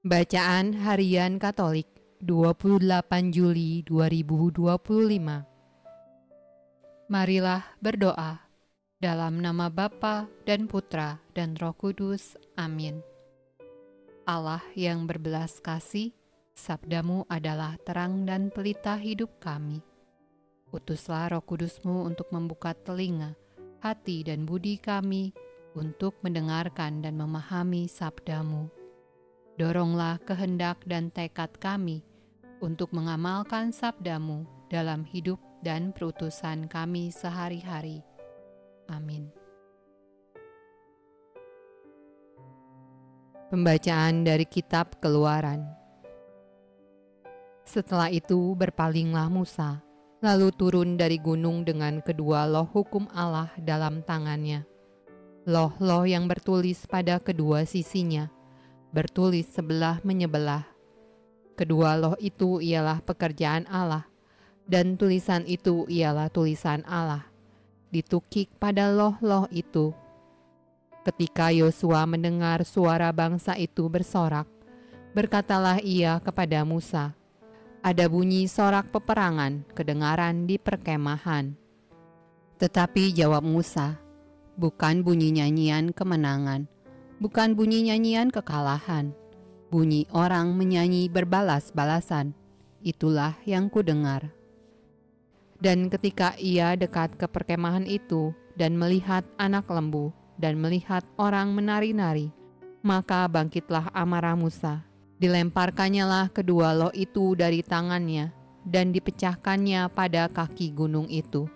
Bacaan Harian Katolik 28 Juli 2025. Marilah berdoa. Dalam nama Bapa dan Putra dan Roh Kudus. Amin. Allah yang berbelas kasih, sabdamu adalah terang dan pelita hidup kami. Utuslah Roh Kudusmu untuk membuka telinga, hati dan budi kami untuk mendengarkan dan memahami sabdamu. Doronglah kehendak dan tekad kami untuk mengamalkan sabdamu dalam hidup dan perutusan kami sehari-hari. Amin. Pembacaan dari Kitab Keluaran. Setelah itu berpalinglah Musa, lalu turun dari gunung dengan kedua loh hukum Allah dalam tangannya. Loh-loh yang bertulis pada kedua sisinya, bertulis sebelah menyebelah. Kedua loh itu ialah pekerjaan Allah, dan tulisan itu ialah tulisan Allah, ditukik pada loh-loh itu. Ketika Yosua mendengar suara bangsa itu bersorak, berkatalah ia kepada Musa, "Ada bunyi sorak peperangan kedengaran di perkemahan." Tetapi jawab Musa, "Bukan bunyi nyanyian kemenangan, bukan bunyi nyanyian kekalahan, bunyi orang menyanyi berbalas-balasan, itulah yang kudengar." Dan ketika ia dekat ke perkemahan itu dan melihat anak lembu dan melihat orang menari-nari, maka bangkitlah amarah Musa. Dilemparkannyalah kedua loh itu dari tangannya dan dipecahkannya pada kaki gunung itu.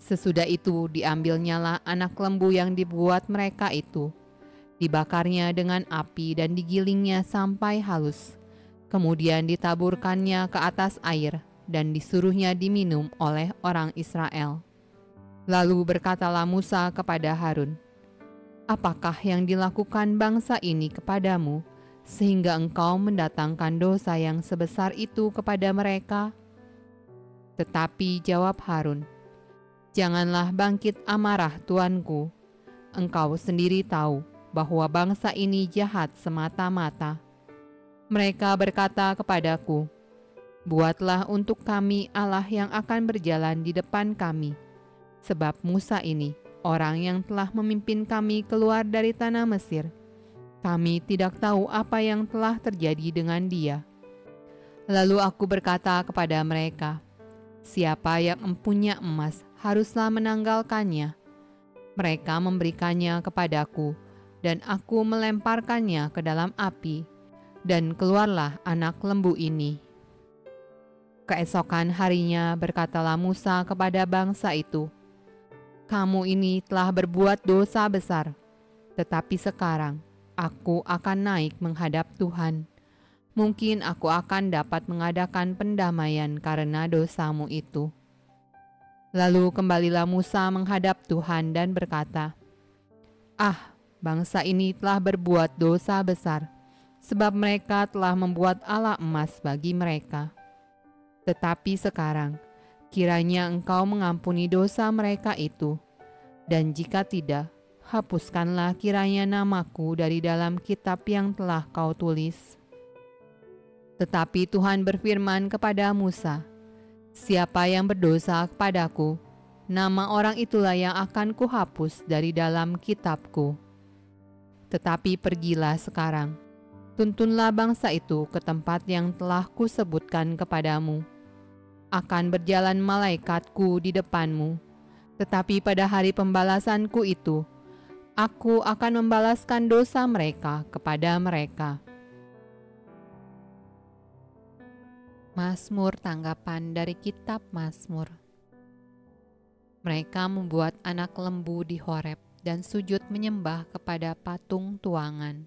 Sesudah itu diambilnyalah anak lembu yang dibuat mereka itu, dibakarnya dengan api dan digilingnya sampai halus. Kemudian ditaburkannya ke atas air dan disuruhnya diminum oleh orang Israel. Lalu berkatalah Musa kepada Harun, "Apakah yang dilakukan bangsa ini kepadamu, sehingga engkau mendatangkan dosa yang sebesar itu kepada mereka?" Tetapi jawab Harun, "Janganlah bangkit amarah tuanku. Engkau sendiri tahu bahwa bangsa ini jahat semata-mata. Mereka berkata kepadaku, 'Buatlah untuk kami Allah yang akan berjalan di depan kami.' Sebab Musa ini, orang yang telah memimpin kami keluar dari tanah Mesir, kami tidak tahu apa yang telah terjadi dengan dia." Lalu aku berkata kepada mereka, "Siapa yang empunya emas haruslah menanggalkannya." Mereka memberikannya kepadaku, dan aku melemparkannya ke dalam api, dan keluarlah anak lembu ini. Keesokan harinya berkatalah Musa kepada bangsa itu, "Kamu ini telah berbuat dosa besar, tetapi sekarang aku akan naik menghadap Tuhan. Mungkin aku akan dapat mengadakan pendamaian karena dosamu itu." Lalu kembalilah Musa menghadap Tuhan dan berkata, "Ah, bangsa ini telah berbuat dosa besar, sebab mereka telah membuat Allah emas bagi mereka. Tetapi sekarang, kiranya engkau mengampuni dosa mereka itu, dan jika tidak, hapuskanlah kiranya namaku dari dalam kitab yang telah kau tulis." Tetapi Tuhan berfirman kepada Musa, "Siapa yang berdosa kepadaku, nama orang itulah yang akan kuhapus dari dalam kitabku. Tetapi pergilah sekarang, tuntunlah bangsa itu ke tempat yang telah kusebutkan kepadamu. Akan berjalan malaikatku di depanmu, tetapi pada hari pembalasanku itu, aku akan membalaskan dosa mereka kepada mereka." Mazmur tanggapan dari Kitab Mazmur. Mereka membuat anak lembu di Horeb dan sujud menyembah kepada patung tuangan.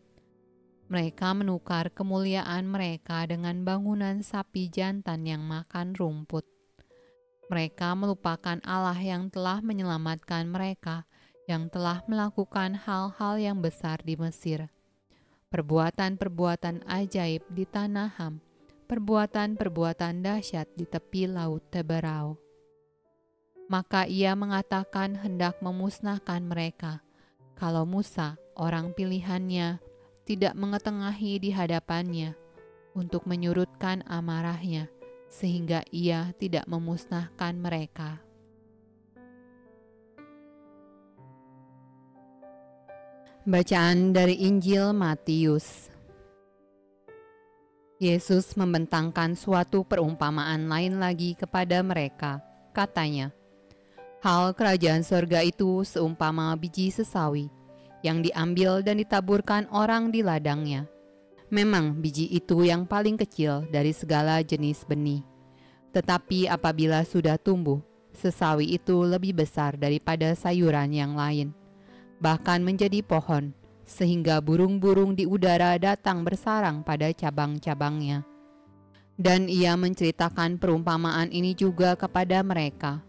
Mereka menukar kemuliaan mereka dengan bangunan sapi jantan yang makan rumput. Mereka melupakan Allah yang telah menyelamatkan mereka, yang telah melakukan hal-hal yang besar di Mesir. Perbuatan-perbuatan ajaib di tanah Ham, perbuatan-perbuatan dahsyat di tepi laut Teberau. Maka ia mengatakan hendak memusnahkan mereka, kalau Musa, orang pilihannya, tidak mengetengahi di hadapannya untuk menyurutkan amarahnya, sehingga ia tidak memusnahkan mereka. Bacaan dari Injil Matius. Yesus membentangkan suatu perumpamaan lain lagi kepada mereka. Katanya, "Hal kerajaan sorga itu seumpama biji sesawi yang diambil dan ditaburkan orang di ladangnya. Memang biji itu yang paling kecil dari segala jenis benih. Tetapi apabila sudah tumbuh, sesawi itu lebih besar daripada sayuran yang lain, bahkan menjadi pohon, sehingga burung-burung di udara datang bersarang pada cabang-cabangnya." Dan ia menceritakan perumpamaan ini juga kepada mereka.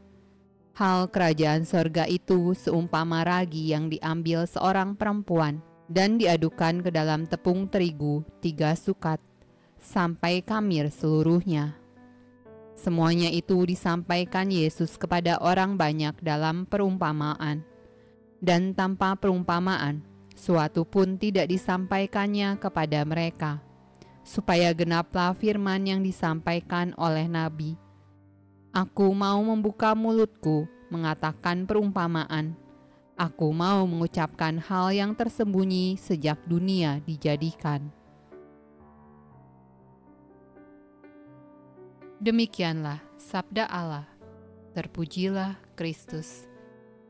Hal kerajaan sorga itu seumpama ragi yang diambil seorang perempuan dan diadukan ke dalam tepung terigu 3 sukat, sampai kamir seluruhnya. Semuanya itu disampaikan Yesus kepada orang banyak dalam perumpamaan. Dan tanpa perumpamaan, suatu pun tidak disampaikannya kepada mereka, supaya genaplah firman yang disampaikan oleh Nabi, "Aku mau membuka mulutku, mengatakan perumpamaan. Aku mau mengucapkan hal yang tersembunyi sejak dunia dijadikan." Demikianlah sabda Allah. Terpujilah Kristus.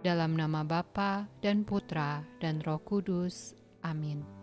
Dalam nama Bapa dan Putra dan Roh Kudus. Amin.